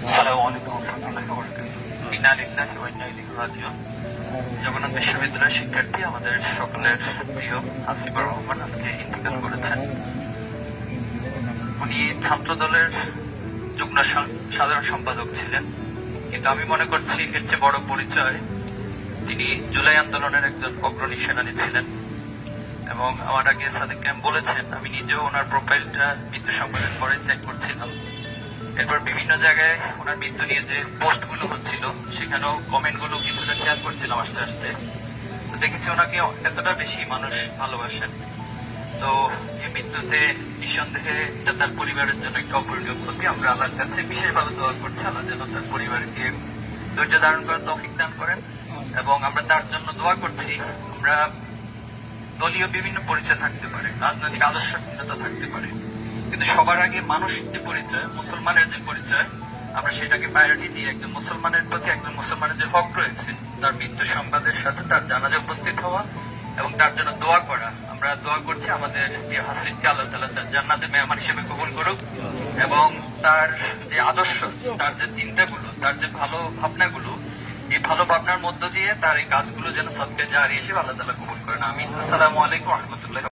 আসসালামু আলাইকুম ওয়া রাহমাতুল্লাহি ওয়া বারাকাতুহু। ইন্না লিল্লাহি ওয়া ইন্না ইলাইহি রাজিউন। জগন্নাথ বিশ্ববিদ্যালয়ের শিক্ষার্থী আমাদের সকলের প্রিয় আসিফুর রহমান আজকে ইন্তিকাল করেছেন। উনি ছাত্র দলের যুগ্ম সাধারণ সম্পাদক ছিলেন, কিন্তু আমি মনে করছি এর চেয়ে বড় পরিচয় তিনি জুলাই আন্দোলনের একজন অগ্রণী সেনানী ছিলেন। এবং আমার আগে সাদিক ক্যাম্প বলেছেন, আমি নিজেও ওনার প্রোফাইলটা মৃত্যু সংবাদের পরে চেক করছিলাম। এরপর বিভিন্ন জায়গায় ওনার মৃত্যু নিয়ে যে পোস্ট গুলো হচ্ছিল সেখানেও কমেন্ট গুলো কিছুটা খেয়াল করছিলাম আস্তে আস্তে। তো দেখেছি ওনাকে এতটা বেশি মানুষ ভালোবাসেন। তো এই মৃত্যুতে নিঃসন্দেহে এটা তার পরিবারের জন্য একটা অপূরণীয় ক্ষতি। আমরা আল্লাহর কাছে বিশেষভাবে দোয়া করছি, আল্লাহ যেন তার পরিবারকে ধৈর্য ধারণ করার তৌফিক দান করেন। এবং আমরা তার জন্য দোয়া করছি। আমরা দলীয় বিভিন্ন পরিচয় থাকতে পারে, রাজনৈতিক আদর্শ ভিন্নতা থাকতে পারে, কিন্তু সবার আগে মানুষ যে পরিচয়, মুসলমানের যে পরিচয়, আমরা সেটাকে প্রায়োরিটি দিয়ে একজন মুসলমানের প্রতি একজন মুসলমানের যে হক রয়েছে তার মৃত্যু সংবাদের সাথে তার জানাজা উপস্থিত হওয়া এবং তার জন্য দোয়া করা। আমরা দোয়া করছি আমাদের প্রিয় হাসিনকে আল্লাহ তাআলা তার জান্নাতে মেহমান হিসেবে কবুল করুক এবং তার যে আদর্শ, তার যে চিন্তাগুলো, তার যে ভালো ভাবনাগুলো, এই ভালো ভাবনার মধ্য দিয়ে তার এই কাজগুলো যেন সদকায়ে জারিয়া হিসেবে আল্লাহ তাআলা কবুল করেন। আমিন। আসসালামু আলাইকুম ওয়া রাহমাতুল্লাহি।